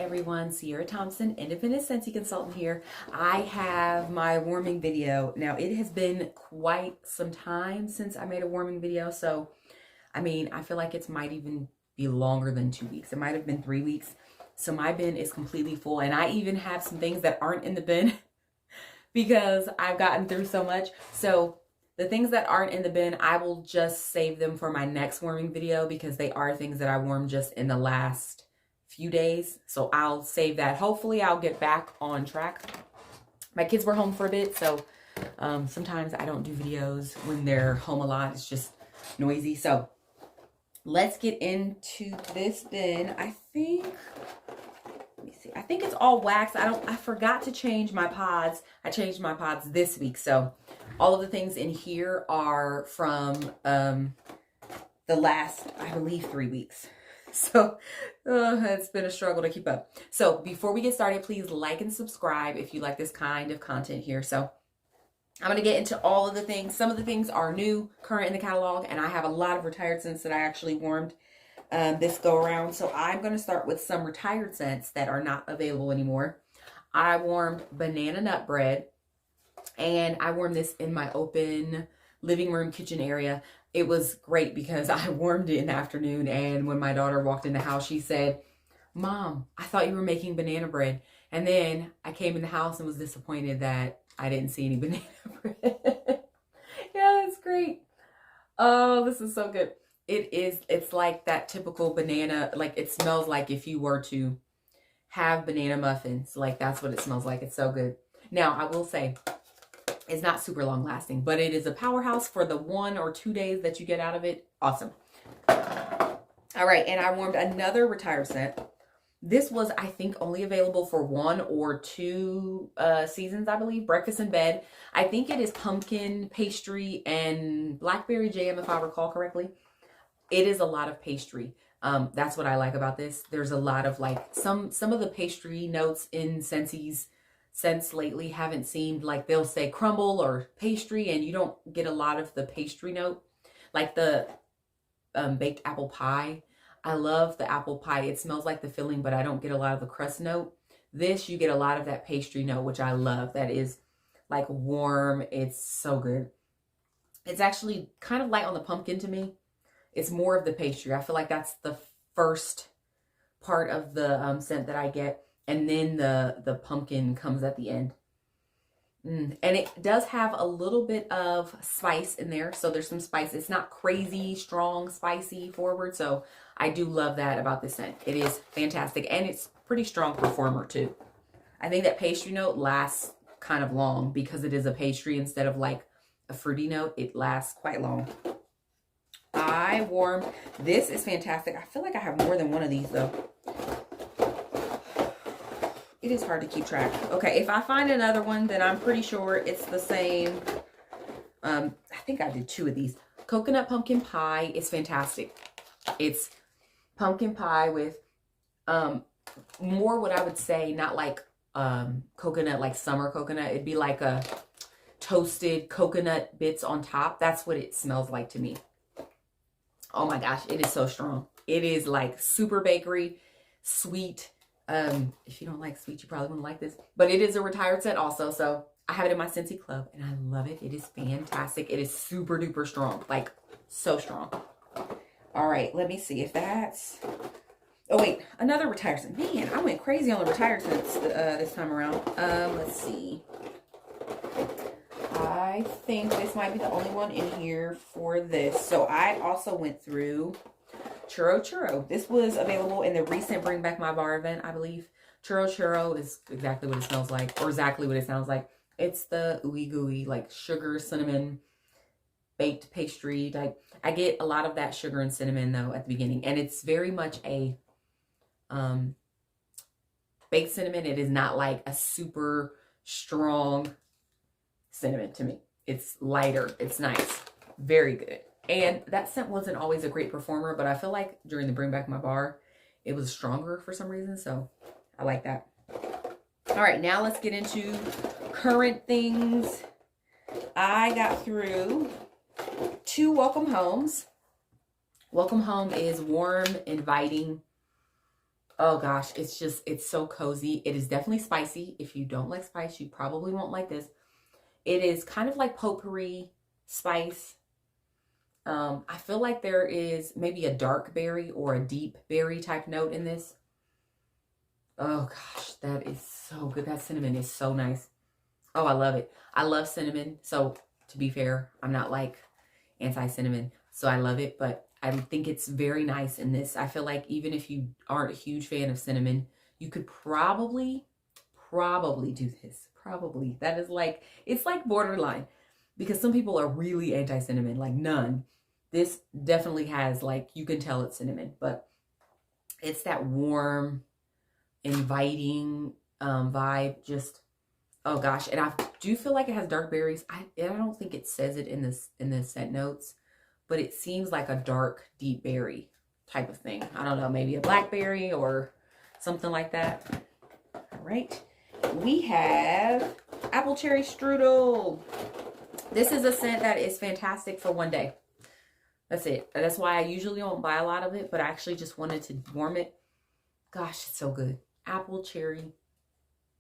everyone, Cierra Thompson, independent Scentsy consultant here. I have my warming video. Now, it has been quite some time since I made a warming video, so I feel like it might even be longer than 2 weeks. It might have been 3 weeks. So my bin is completely full, and I even have some things that aren't in the bin because I've gotten through so much. So the things that aren't in the bin, I will just save them for my next warming video because they are things that I warmed just in the last few days. So I'll save that. Hopefully I'll get back on track. My kids were home for a bit, so sometimes I don't do videos when they're home a lot. It's just noisy. So let's get into this bin. I think it's all wax. I forgot to change my pods. I changed my pods this week. So all of the things in here are from the last, I believe, 3 weeks. So it's been a struggle to keep up. So before we get started, please like and subscribe if you like this kind of content here. So I'm going to get into all of the things. Some of the things are new, current in the catalog, and I have a lot of retired scents that I actually warmed this go around. So I'm going to start with some retired scents that are not available anymore. I warmed banana nut bread, and I warmed this in my open living room kitchen area. It was great because I warmed it in the afternoon, and when my daughter walked in the house, she said, "Mom, I thought you were making banana bread." And then I came in the house and was disappointed that I didn't see any banana bread. Yeah, that's great. Oh, this is so good. It's like that typical banana, like it smells like if you were to have banana muffins. Like that's what it smells like. It's so good. Now, I will say, it's not super long lasting, but it is a powerhouse for the 1 or 2 days that you get out of it. Awesome. All right, and I warmed another retired scent. This was, I think, only available for 1 or 2 seasons, I believe. Breakfast in Bed. I think it is pumpkin pastry and blackberry jam, if I recall correctly. It is a lot of pastry. That's what I like about this. There's a lot of like some of the pastry notes in Scentsy's scents lately haven't seemed like they'll say crumble or pastry, and you don't get a lot of the pastry note. Like the baked apple pie. I love the apple pie. It smells like the filling, but I don't get a lot of the crust note. This, you get a lot of that pastry note, which I love. That is like warm. It's so good. It's actually kind of light on the pumpkin to me. It's more of the pastry. I feel like that's the first part of the scent that I get. And then the pumpkin comes at the end. And it does have a little bit of spice in there. So there's some spice. It's not crazy, strong, spicy forward. So I do love that about this scent. It is fantastic. And it's pretty strong performer too. I think that pastry note lasts kind of long because it is a pastry instead of like a fruity note. It lasts quite long. I warmed, this is fantastic. I feel like I have more than one of these though. It is hard to keep track. Okay, if I find another one, then I'm pretty sure it's the same. I think I did 2 of these. Coconut pumpkin pie is fantastic. It's pumpkin pie with more what I would say, not like coconut, like summer coconut. It'd be like a toasted coconut bits on top. That's what it smells like to me. Oh my gosh, it is so strong. It is like super bakery, sweet. If you don't like sweet, you probably wouldn't like this. But it is a retired scent also, so I have it in my Scentsy Club, and I love it. It is fantastic. It is super duper strong, like so strong. All right, let me see if that's... Oh wait, another retired scent. Man, I went crazy on the retired scents this time around. Let's see. I think this might be the only one in here for this. So I also went through Churro. This was available in the recent Bring Back My Bar event, I believe. Churro is exactly what it smells like, or exactly what it sounds like. It's the ooey gooey, like sugar, cinnamon, baked pastry type. I get a lot of that sugar and cinnamon though at the beginning, and it's very much a baked cinnamon. It is not like a super strong cinnamon to me. It's lighter. It's nice. Very good. And that scent wasn't always a great performer, but I feel like during the Bring Back My Bar, it was stronger for some reason. So I like that. All right, now let's get into current things. I got through 2 welcome homes. Welcome home is warm, inviting, Oh gosh, it's so cozy. It is definitely spicy. If you don't like spice, you probably won't like this. It is kind of like potpourri spice. I feel like there is maybe a dark berry or a deep berry type note in this. Oh gosh, that is so good. That cinnamon is so nice. Oh, I love it. I love cinnamon. So to be fair, I'm not like anti-cinnamon. So I love it, but I think it's very nice in this. I feel like even if you aren't a huge fan of cinnamon, you could probably do this. Probably. That is like, it's like borderline because some people are really anti-cinnamon, like none. This definitely has like, you can tell it's cinnamon, but it's that warm, inviting vibe. Just, oh gosh. And I do feel like it has dark berries. I don't think it says it in the scent notes, but it seems like a dark, deep berry type of thing. I don't know, maybe a blackberry or something like that. All right. We have apple cherry strudel. This is a scent that is fantastic for one day. That's it. That's why I usually don't buy a lot of it, but I actually just wanted to warm it. Gosh, it's so good. Apple cherry.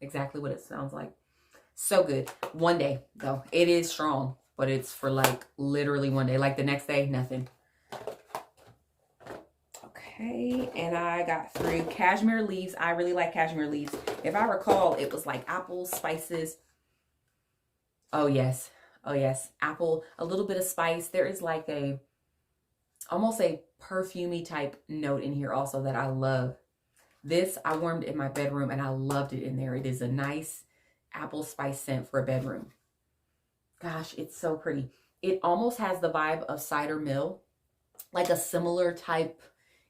Exactly what it sounds like. So good. One day, though. It is strong, but it's for like literally one day. Like the next day, nothing. Okay, and I got through cashmere leaves. I really like cashmere leaves. If I recall, it was like apples, spices. Oh, yes. Oh, yes. Apple, a little bit of spice. There is like almost a perfumey type note in here also that I love. This, I warmed in my bedroom and I loved it in there. It is a nice apple spice scent for a bedroom. Gosh, it's so pretty. It almost has the vibe of cider mill, like a similar type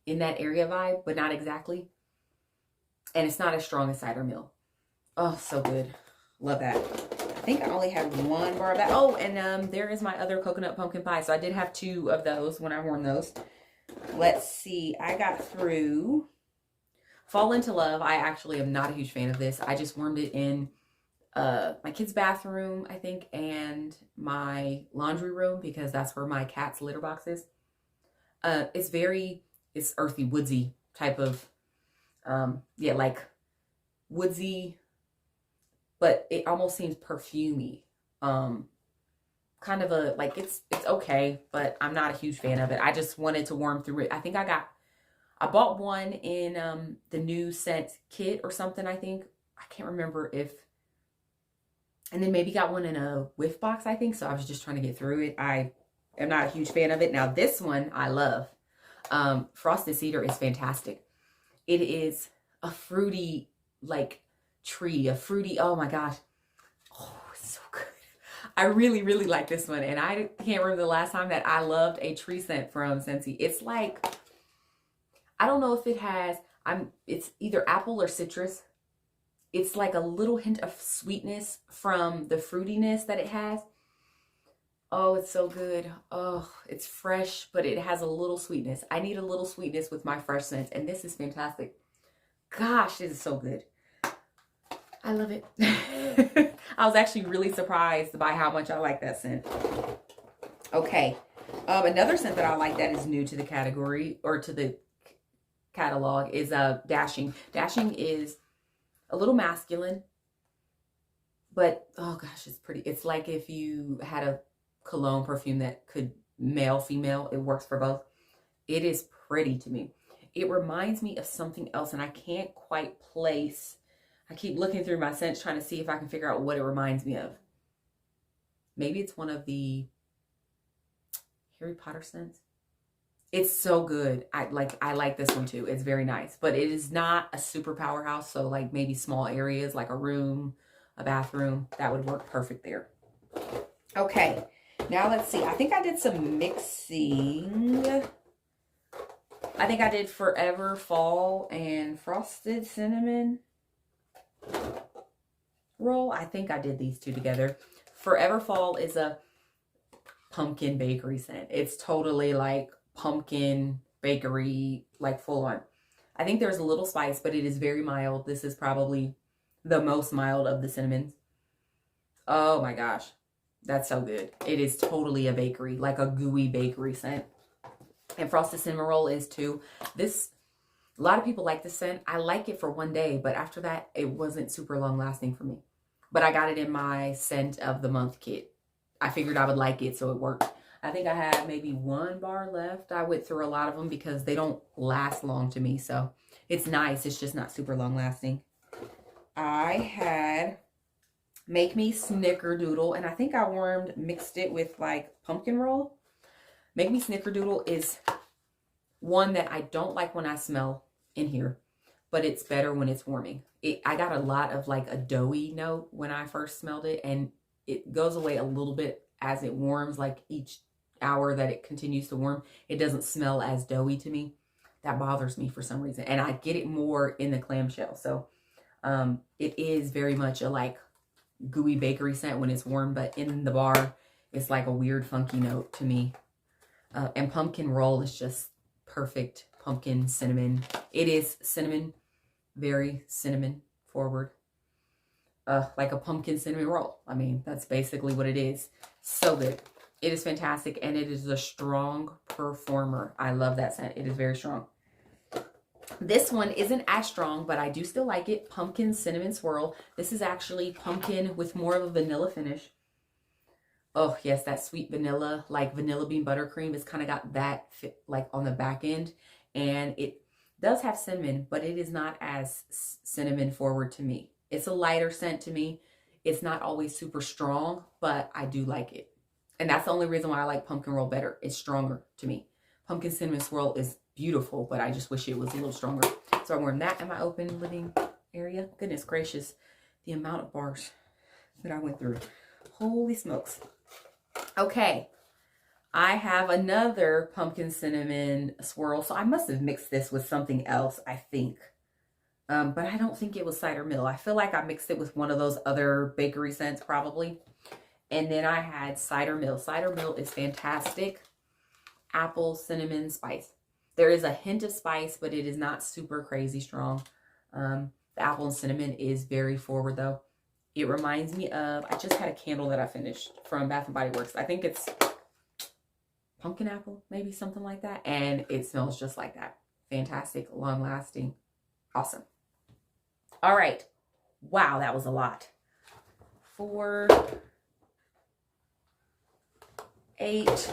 in that area vibe, but not exactly. And it's not as strong as cider mill. Oh, so good. Love that. I think I only had one bar of that. Oh, and there is my other coconut pumpkin pie. So I did have 2 of those when I warmed those. Let's see. I got through Fall Into Love. I actually am not a huge fan of this. I just warmed it in my kid's bathroom, I think, and my laundry room because that's where my cat's litter box is. It's earthy, woodsy type of, yeah, like woodsy, but it almost seems perfumey. Kind of a, like, it's okay, but I'm not a huge fan of it. I just wanted to warm through it. I think I bought one in the new scent kit or something, I think. I can't remember if, and then maybe got one in a whiff box, I think. So I was just trying to get through it. I am not a huge fan of it. Now this one I love. Frosted Cedar is fantastic. It is a fruity, like, tree, a fruity, oh my gosh. Oh, it's so good. I really, really like this one. And I can't remember the last time that I loved a tree scent from Scentsy. It's like, I don't know if it has, it's either apple or citrus. It's like a little hint of sweetness from the fruitiness that it has. Oh, it's so good. Oh, it's fresh, but it has a little sweetness. I need a little sweetness with my fresh scents, and this is fantastic. Gosh, this is so good. I love it. I was actually really surprised by how much I like that scent. Okay. Another scent that I like that is new to the category, or to the catalog, is Dashing. Dashing is a little masculine, but oh gosh, it's pretty. It's like if you had a cologne perfume that could male, female, it works for both. It is pretty to me. It reminds me of something else, and I can't quite place. I keep looking through my scents trying to see if I can figure out what it reminds me of. Maybe it's one of the Harry Potter scents. It's so good. I like this one too. It's very nice, but it is not a super powerhouse. So like maybe small areas like a room, a bathroom, that would work perfect there. Okay, now let's see. I think I did some mixing. I think I did Forever Fall and Frosted Cinnamon Roll. I think I did these 2 together. Forever Fall is a pumpkin bakery scent. It's totally like pumpkin bakery, like full on. I think there's a little spice, but it is very mild. This is probably the most mild of the cinnamons. Oh my gosh, that's so good. It is totally a bakery, like a gooey bakery scent. And Frosted Cinnamon Roll is too. This, A lot of people like the scent. I like it for one day, but after that, it wasn't super long lasting for me. But I got it in my scent of the month kit. I figured I would like it, so it worked. I think I had maybe 1 bar left. I went through a lot of them because they don't last long to me. So it's nice. It's just not super long lasting. I had Make Me Snickerdoodle, and I think I mixed it with like pumpkin roll. Make Me Snickerdoodle is one that I don't like when I smell in here, but it's better when it's warming. I got a lot of like a doughy note when I first smelled it, and it goes away a little bit as it warms, like each hour that it continues to warm. It doesn't smell as doughy to me. That bothers me for some reason, and I get it more in the clamshell. So it is very much a like gooey bakery scent when it's warm, but in the bar, it's like a weird funky note to me. And pumpkin roll is just perfect. Pumpkin, cinnamon. It is cinnamon, very cinnamon forward. Like a pumpkin cinnamon roll. I mean, that's basically what it is. So good. It is fantastic, and it is a strong performer. I love that scent. It is very strong. This one isn't as strong, but I do still like it. Pumpkin Cinnamon Swirl. This is actually pumpkin with more of a vanilla finish. Oh, yes, that sweet vanilla, like vanilla bean buttercream. It's kind of got that like on the back end. And it does have cinnamon, but it is not as cinnamon forward to me. It's a lighter scent to me. It's not always super strong, but I do like it. And that's the only reason why I like pumpkin roll better. It's stronger to me. Pumpkin Cinnamon Swirl is beautiful, but I just wish it was a little stronger. So I'm wearing that in my open living area. Goodness gracious, the amount of bars that I went through. Holy smokes. Okay, I have another pumpkin cinnamon swirl. So I must have mixed this with something else, I think. But I don't think it was cider mill. I feel like I mixed it with one of those other bakery scents probably. And then I had cider mill. Cider mill is fantastic. Apple, cinnamon, spice. There is a hint of spice, but it is not super crazy strong. The apple and cinnamon is very forward though. It reminds me of, I just had a candle that I finished from Bath & Body Works. I think it's pumpkin apple, maybe something like that. And it smells just like that. Fantastic, long lasting, awesome. All right. Wow, that was a lot. 4, 8,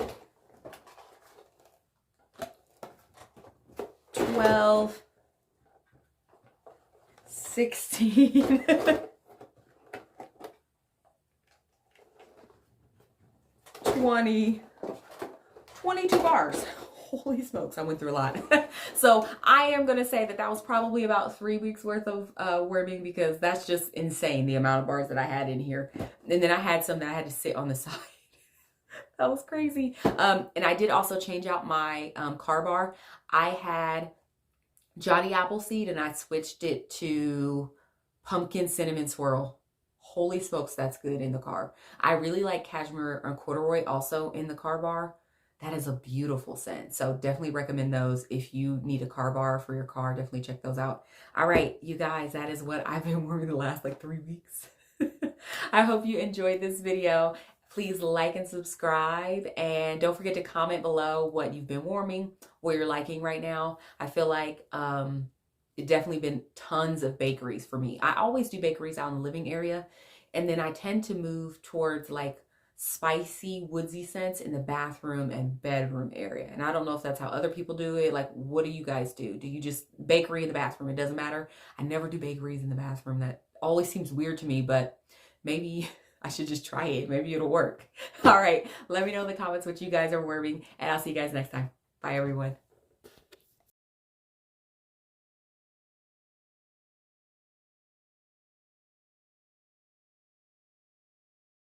12, 16, 20, 22 bars. Holy smokes, I went through a lot. So I am going to say that that was probably about 3 weeks worth of worming, because that's just insane, the amount of bars that I had in here. And then I had some that I had to sit on the side. That was crazy. And I did also change out my car bar. I had Johnny Appleseed and I switched it to Pumpkin Cinnamon Swirl. Holy smokes, that's good in the car. I really like Cashmere and Corduroy also in the car bar. That is a beautiful scent. So definitely recommend those. If you need a car bar for your car, definitely check those out. All right, you guys, that is what I've been wearing the last like 3 weeks. I hope you enjoyed this video. Please like and subscribe, and don't forget to comment below what you've been warming, what you're liking right now. I feel like it definitely been tons of bakeries for me. I always do bakeries out in the living area, and then I tend to move towards like spicy, woodsy scents in the bathroom and bedroom area. And I don't know if that's how other people do it. Like, what do you guys do? Do you just bakery in the bathroom? It doesn't matter. I never do bakeries in the bathroom. That always seems weird to me, but maybe I should just try it. Maybe it'll work. All right. Let me know in the comments what you guys are warming, and I'll see you guys next time. Bye, everyone.